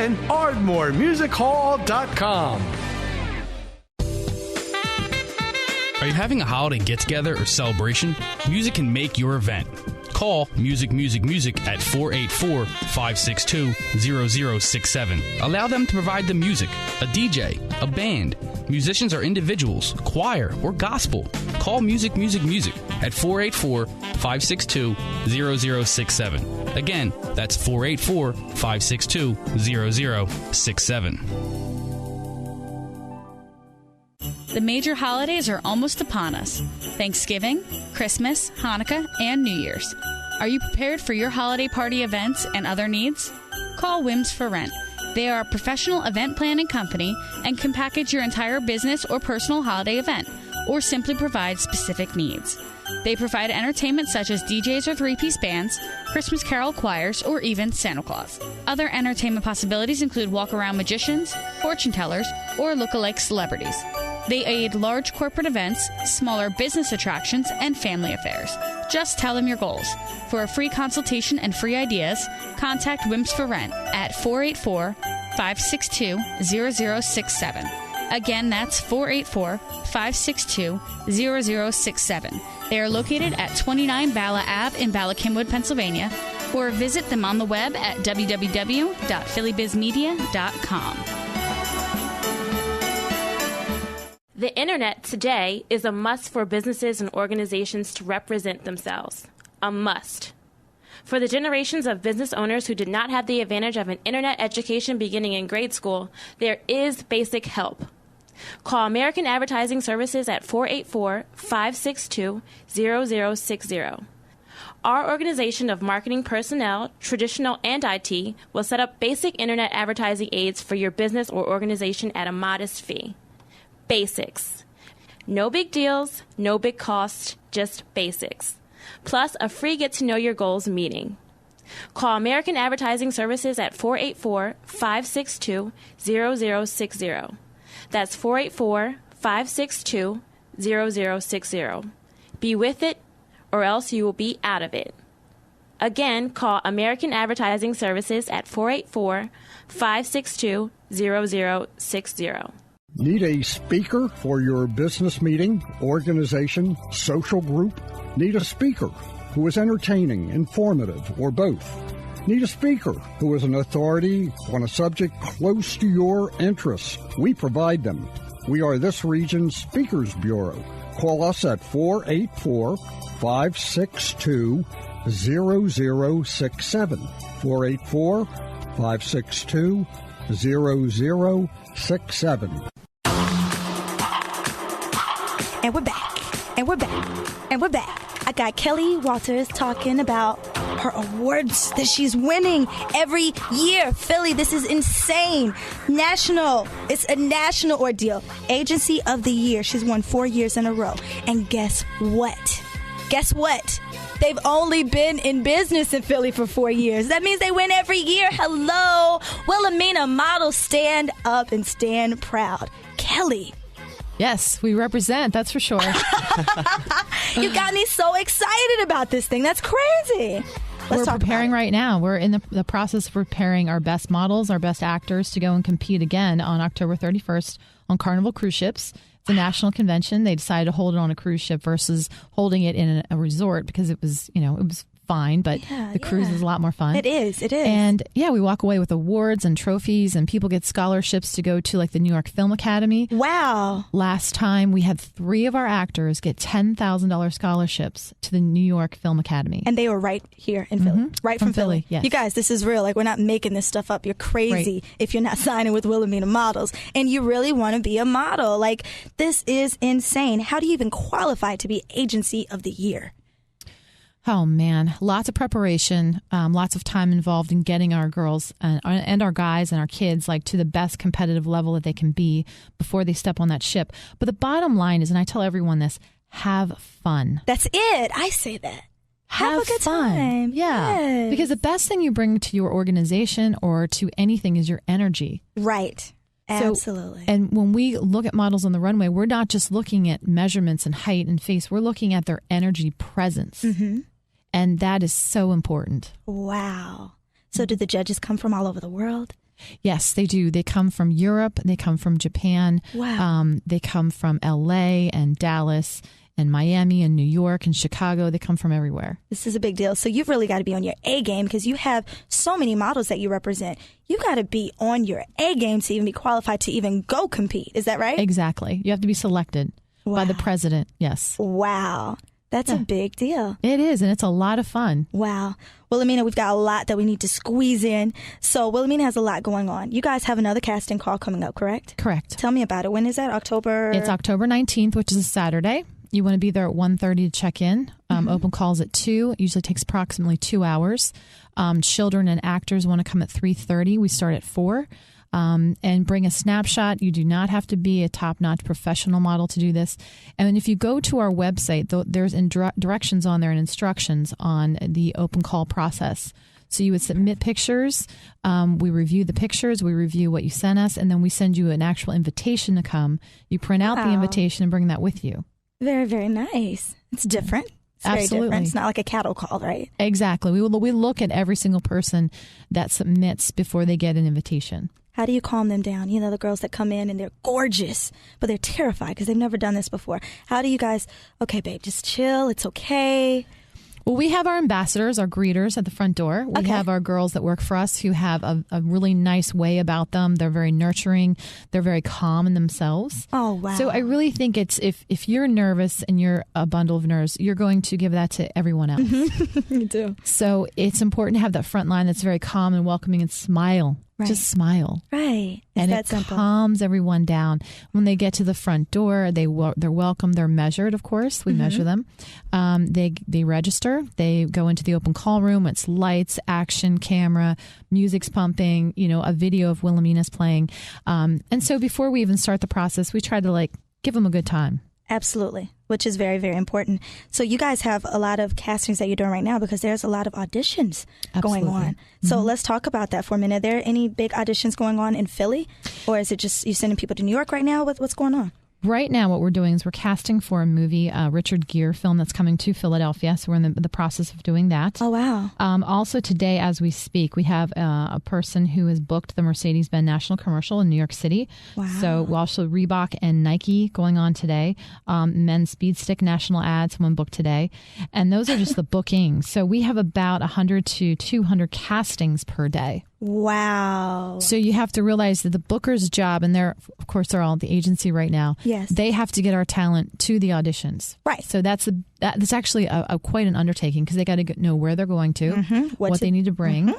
and ArdmoreMusicHall.com. Are you having a holiday get-together or celebration? Music can make your event. Call Music at 484-562-0067. Allow them to provide the music, a DJ, a band. Musicians are individuals, choir, or gospel. Call Music at 484-562-0067. Again, that's 484-562-0067. The major holidays are almost upon us. Thanksgiving, Christmas, Hanukkah, and New Year's. Are you prepared for your holiday party events and other needs? Call Whims for Rent. They are a professional event planning company and can package your entire business or personal holiday event, or simply provide specific needs. They provide entertainment such as DJs or three-piece bands, Christmas carol choirs, or even Santa Claus. Other entertainment possibilities include walk-around magicians, fortune tellers, or look-alike celebrities. They aid large corporate events, smaller business attractions, and family affairs. Just tell them your goals. For a free consultation and free ideas, contact Whims for Rent at 484-562-0067. Again, that's 484-562-0067. They are located at 29 Bala Ave in Bala Cynwyd, Pennsylvania, or visit them on the web at www.phillybizmedia.com. The internet today is a must for businesses and organizations to represent themselves. A must. For the generations of business owners who did not have the advantage of an internet education beginning in grade school, there is basic help. Call American Advertising Services at 484-562-0060. Our organization of marketing personnel, traditional and IT, will set up basic internet advertising aids for your business or organization at a modest fee. Basics. No big deals, no big costs, just basics. Plus a free get-to-know-your-goals meeting. Call American Advertising Services at 484-562-0060. That's 484-562-0060. Be with it, or else you will be out of it. Again, call American Advertising Services at 484-562-0060. Need a speaker for your business meeting, organization, social group? Need a speaker who is entertaining, informative, or both? Need a speaker who is an authority on a subject close to your interests? We provide them. We are this region's Speakers Bureau. Call us at 484-562-0067. 484-562-0067. And we're back. I got Kelli Walters talking about her awards that she's winning every year. Philly, this is insane. National. It's a national ordeal. Agency of the Year. She's won 4 years in a row. And guess what? They've only been in business in Philly for 4 years. That means they win every year. Hello. Wilhelmina models, stand up and stand proud. Kelli. Yes, we represent, that's for sure. You got me so excited about this thing. That's crazy. We're preparing right now. We're in the process of preparing our best models, our best actors to go and compete again on October 31st on Carnival cruise ships. It's a national convention. They decided to hold it on a cruise ship versus holding it in a resort because it was fine, but the cruise is a lot more fun. It is. And we walk away with awards and trophies, and people get scholarships to go to like the New York Film Academy. Wow. Last time we had 3 of our actors get $10,000 scholarships to the New York Film Academy. And they were right here in Philly. Right from Philly. Yes. You guys, this is real. Like, we're not making this stuff up. You're crazy if you're not signing with Wilhelmina Models and you really want to be a model. Like, this is insane. How do you even qualify to be Agency of the Year? Oh, man. Lots of preparation, lots of time involved in getting our girls and our guys and our kids like to the best competitive level that they can be before they step on that ship. But the bottom line is, and I tell everyone this, have fun. That's it. I say that. Have a good fun. time. Yeah. Yes. Because the best thing you bring to your organization or to anything is your energy. Right. Absolutely. And when we look at models on the runway, we're not just looking at measurements and height and face. We're looking at their energy presence. Mm-hmm. And that is so important. Wow. So do the judges come from all over the world? Yes, they do. They come from Europe. They come from Japan. Wow. They come from LA and Dallas and Miami and New York and Chicago. They come from everywhere. This is a big deal. So you've really got to be on your A game because you have so many models that you represent. You got to be on your A game to even be qualified to even go compete. Is that right? Exactly. You have to be selected by the president. Yes. Wow. That's a big deal. It is, and it's a lot of fun. Wow. Wilhelmina, we've got a lot that we need to squeeze in. So Wilhelmina has a lot going on. You guys have another casting call coming up, correct? Correct. Tell me about it. When is that? October? It's October 19th, which is a Saturday. You want to be there at 1:30 to check in. Open calls at 2. It usually takes approximately 2 hours. Children and actors want to come at 3:30. We start at 4. And bring a snapshot. You do not have to be a top-notch professional model to do this. And if you go to our website, there's directions on there and instructions on the open call process. So you would submit pictures. We review the pictures. We review what you sent us. And then we send you an actual invitation to come. You print out the invitation and bring that with you. Very, very nice. It's different. It's very different. It's not like a cattle call, right? Exactly. We look at every single person that submits before they get an invitation. How do you calm them down? You know, the girls that come in and they're gorgeous, but they're terrified because they've never done this before. How do you guys, okay, babe, just chill. It's okay. Well, we have our ambassadors, our greeters at the front door. We have our girls that work for us who have a really nice way about them. They're very nurturing. They're very calm in themselves. Oh, wow. So I really think it's if you're nervous and you're a bundle of nerves, you're going to give that to everyone else. You do. So it's important to have that front line that's very calm and welcoming and smile. Right. Just smile. Right. And it calms everyone down. When they get to the front door, they're welcome. They're measured, of course. We measure them. They register. They go into the open call room. It's lights, action, camera, music's pumping, a video of Wilhelmina's playing. And so before we even start the process, we try to give them a good time. Absolutely, which is very, very important. So you guys have a lot of castings that you're doing right now because there's a lot of auditions going on. So let's talk about that for a minute. Are there any big auditions going on in Philly? Or is it just you sending people to New York right now? What's going on? Right now, what we're doing is we're casting for a movie, Richard Gere film that's coming to Philadelphia. So we're in the process of doing that. Oh, wow. Also today, as we speak, we have a person who has booked the Mercedes-Benz national commercial in New York City. Wow. So we'll also Reebok and Nike going on today. Men's Speed Stick national ad, someone booked today. And those are just the bookings. So we have about 100 to 200 castings per day. Wow. So you have to realize that the booker's job, and they're all the agency right now. Yes. They have to get our talent to the auditions. Right. So that's actually quite an undertaking because they got to know where they're going to, what they need to bring.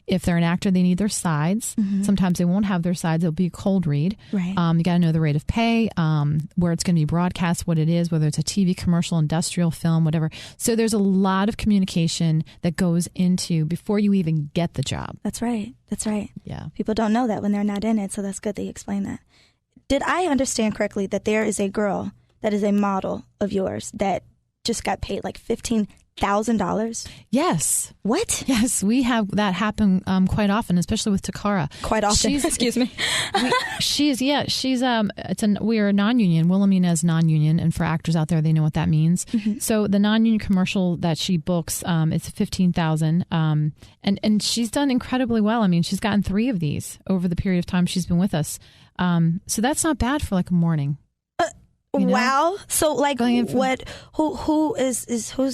If they're an actor, they need their sides. Sometimes they won't have their sides. It'll be a cold read. Right. You got to know the rate of pay, where it's going to be broadcast, what it is, whether it's a TV commercial, industrial film, whatever. So there's a lot of communication that goes into before you even get the job. That's right. That's right. Yeah. People don't know that when they're not in it, so that's good that you explain that. Did I understand correctly that there is a girl that is a model of yours that just got paid like $15,000? Yes. What? Yes, we have that happen quite often, especially with Takara. Quite often. Excuse me. We are non-union. Wilhelmina is non-union, and for actors out there, they know what that means. So the non-union commercial that she books, it's $15,000, and she's done incredibly well. I mean, she's gotten 3 of these over the period of time she's been with us. So that's not bad for like a morning. Wow. So like who's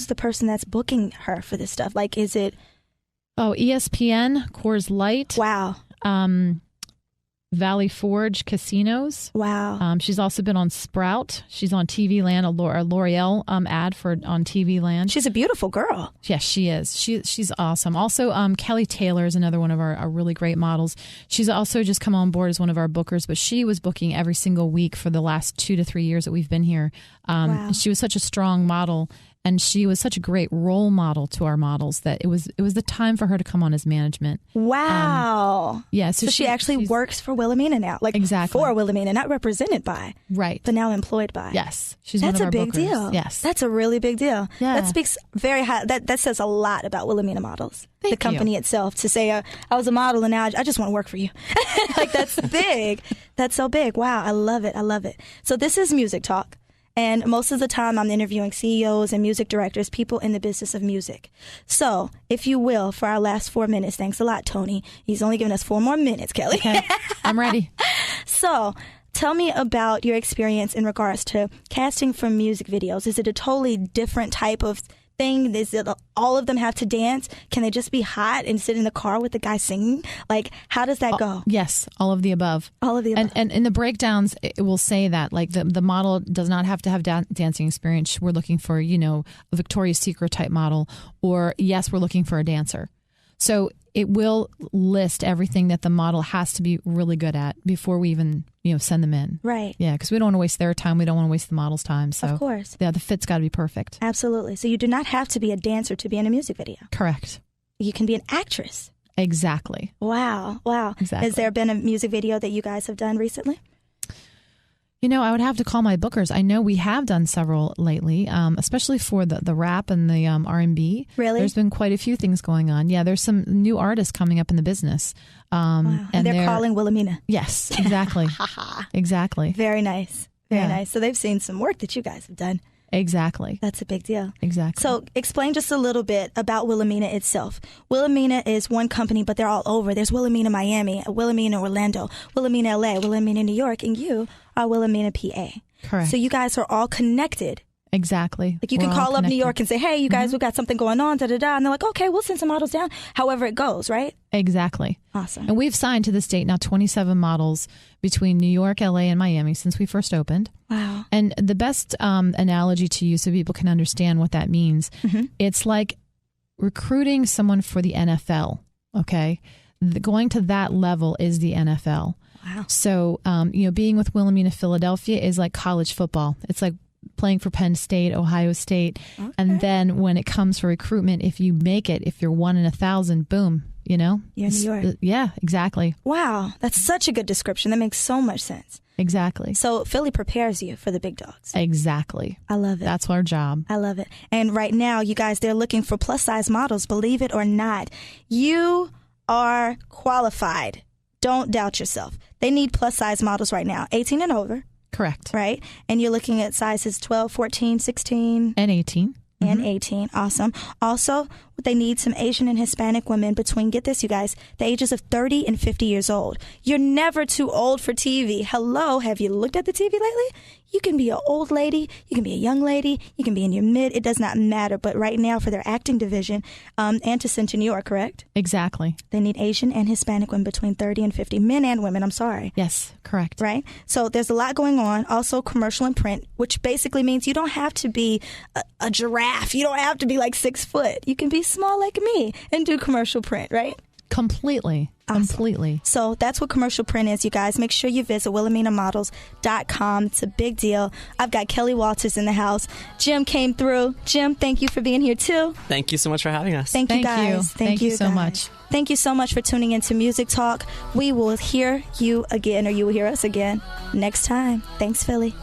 the person that's booking her for this stuff? Like, is it? Oh, ESPN, Coors Light. Wow. Valley Forge Casinos. Wow. She's also been on Sprout. She's on TV Land, a L'Oreal ad on TV Land. She's a beautiful girl. Yes, she is. She's awesome. Also, Kelly Taylor is another one of our really great models. She's also just come on board as one of our bookers, but she was booking every single week for the last 2 to 3 years that we've been here. Wow. She was such a strong model. And she was such a great role model to our models that it was the time for her to come on as management. Wow. Yeah. So she actually works for Wilhelmina now. Like exactly. For Wilhelmina, not represented by. Right. But now employed by. Yes. She's That's one of our a big bookers. deal. Yes. That's a really big deal. Yeah. That speaks very high. That says a lot about Wilhelmina Models. Thank the company itself. To say, I was a model and now I just want to work for you. Like, that's big. That's so big. Wow. I love it. I love it. So this is Music Talk. And most of the time I'm interviewing CEOs and music directors, people in the business of music. So, if you will, for our last 4 minutes, thanks a lot, Tony. He's only giving us 4 more minutes, Kelli. Okay, I'm ready. So, tell me about your experience in regards to casting for music videos. Is it a totally different type of thing? Is it all of them have to dance? Can they just be hot and sit in the car with the guy singing? Like, how does that go? Yes, all of the above. All of the above. And in the breakdowns, it will say that like the model does not have to have dancing experience. We're looking for, a Victoria's Secret type model, or yes, we're looking for a dancer. So it will list everything that the model has to be really good at before we even, send them in. Right. Yeah, because we don't want to waste their time. We don't want to waste the model's time. So, of course. Yeah, the fit's got to be perfect. Absolutely. So you do not have to be a dancer to be in a music video. Correct. You can be an actress. Exactly. Wow. Exactly. Has there been a music video that you guys have done recently? I would have to call my bookers. I know we have done several lately, especially for the rap and the R&B. Really? There's been quite a few things going on. Yeah, there's some new artists coming up in the business. Wow. And they're calling Wilhelmina. Yes, exactly. Exactly. Very nice. Very nice. So they've seen some work that you guys have done. Exactly. That's a big deal. Exactly. So explain just a little bit about Wilhelmina itself. Wilhelmina is one company, but they're all over. There's Wilhelmina Miami, Wilhelmina Orlando, Wilhelmina LA, Wilhelmina New York, and you are Wilhelmina PA. Correct. So you guys are all connected. Exactly. Like you can call up New York and say, hey, you guys, we've got something going on, da-da-da. And they're like, okay, we'll send some models down. However it goes, right? Exactly. Awesome. And we've signed to this date now 27 models between New York, LA, and Miami since we first opened. Wow. And the best analogy to use so people can understand what that means, it's like recruiting someone for the NFL, okay? Going to that level is the NFL. Wow. So, being with Wilhelmina Philadelphia is like college football. It's like playing for Penn State, Ohio State. Okay. And then when it comes for recruitment, if you make it, if you're 1 in 1,000, boom, You're in New York. Yeah, exactly. Wow. That's such a good description. That makes so much sense. Exactly. So Philly prepares you for the big dogs. Exactly. I love it. That's our job. I love it. And right now, you guys, they're looking for plus size models, believe it or not. You are qualified. Don't doubt yourself. They need plus size models right now, 18 and over. Correct. Right? And you're looking at sizes 12, 14, 16. And 18. And 18. Awesome. Also, they need some Asian and Hispanic women between, get this, you guys, the ages of 30 and 50 years old. You're never too old for TV. Hello, have you looked at the TV lately? You can be an old lady. You can be a young lady. You can be in your mid. It does not matter. But right now, for their acting division, and to send to New York, correct? Exactly. They need Asian and Hispanic women between 30 and 50. Men and women, I'm sorry. Yes, correct. Right? So there's a lot going on. Also, commercial and print, which basically means you don't have to be a giraffe. You don't have to be like 6 foot. You can be small like me and do commercial print, right? Completely. Awesome. Completely. So that's what commercial print is, you guys. Make sure you visit WilhelminaModels.com. It's a big deal. I've got Kelli Walters in the house. Jim came through. Jim, thank you for being here, too. Thank you so much for having us. Thank you, guys. Thank you so much. Thank you so much for tuning into Music Talk. We will hear you again, or you will hear us again next time. Thanks, Philly.